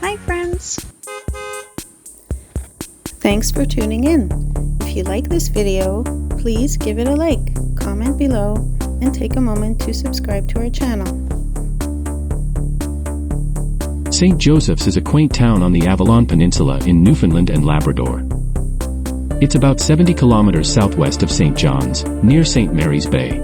Hi friends! Thanks for tuning in. If you like this video, please give it a like, comment below, and take a moment to subscribe to our channel. St. Joseph's is a quaint town on the Avalon Peninsula in Newfoundland and Labrador. It's about 70 kilometers southwest of St. John's, near St. Mary's Bay.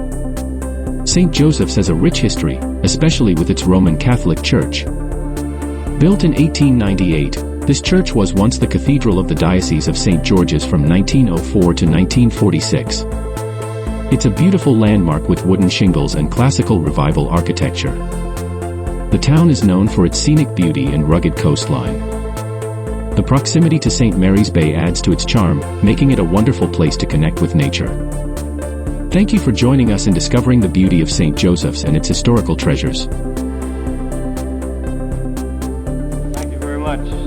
St. Joseph's has a rich history, especially with its Roman Catholic Church. Built in 1898, this church was once the cathedral of the Diocese of St. George's from 1904 to 1946. It's a beautiful landmark with wooden shingles and classical revival architecture. The town is known for its scenic beauty and rugged coastline. The proximity to St. Mary's Bay adds to its charm, making it a wonderful place to connect with nature. Thank you for joining us in discovering the beauty of St. Joseph's and its historical treasures. Thank you very much.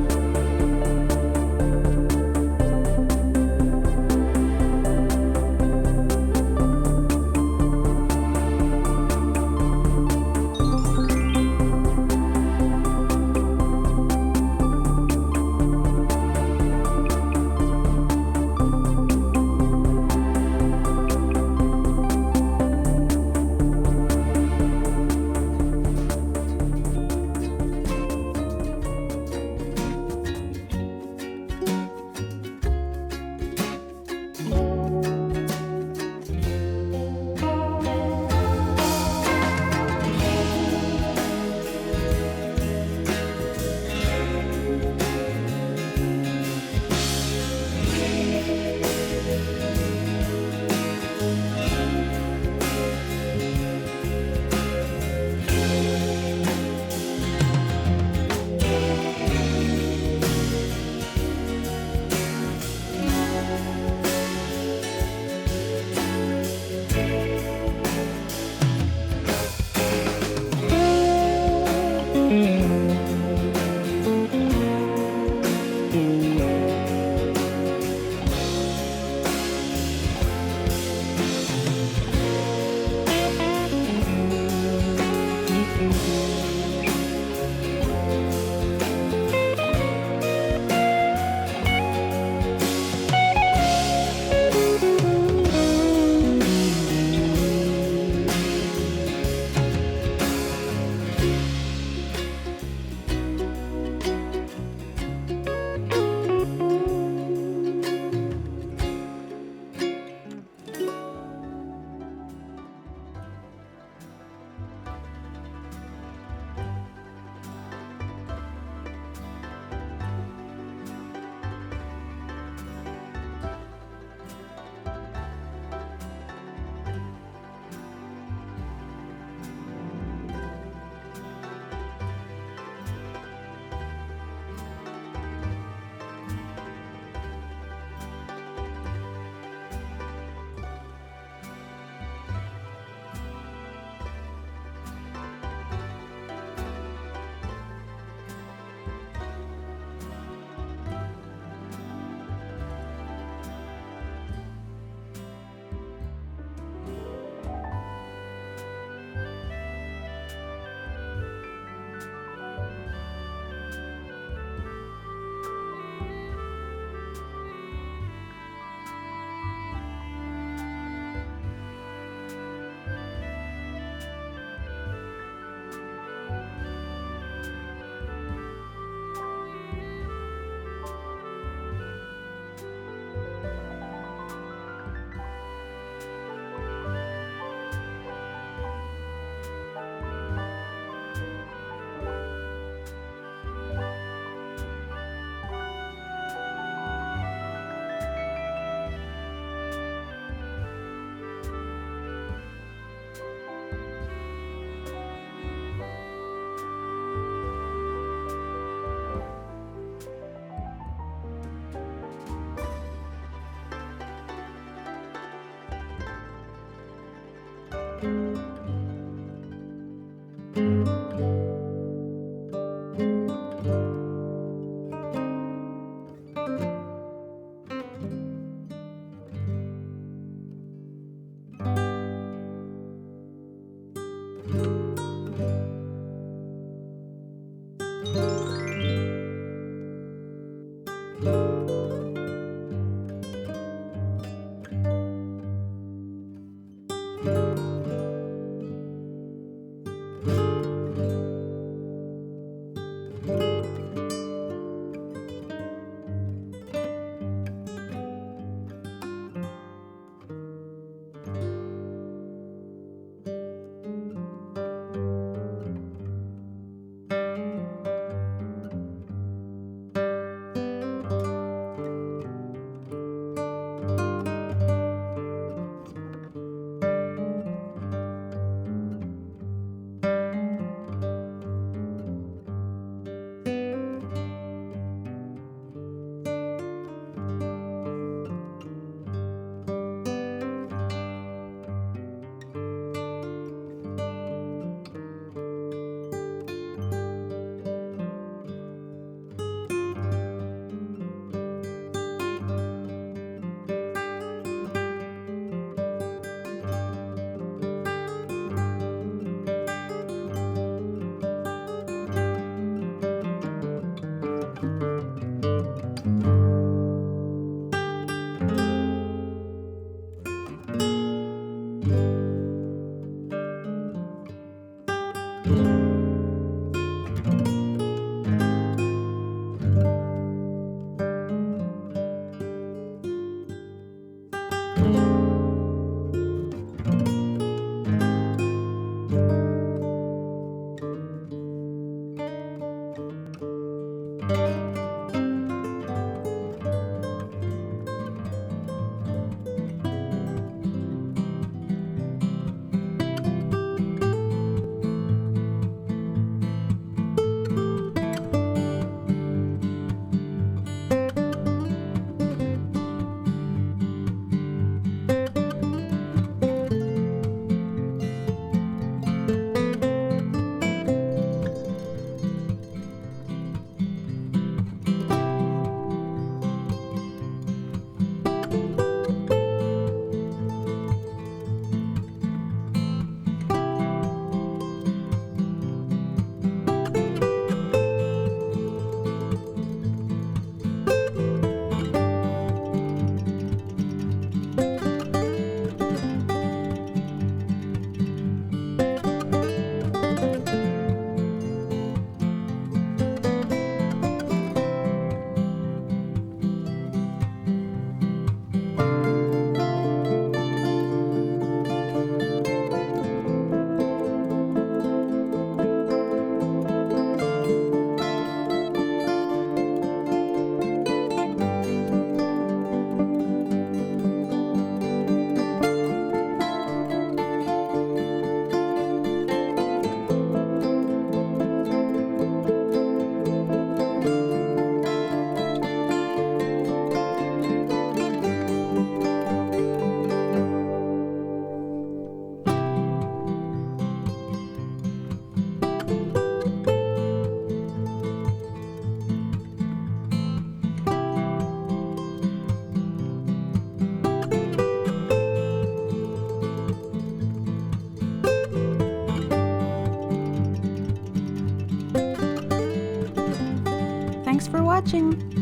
Thanks for watching!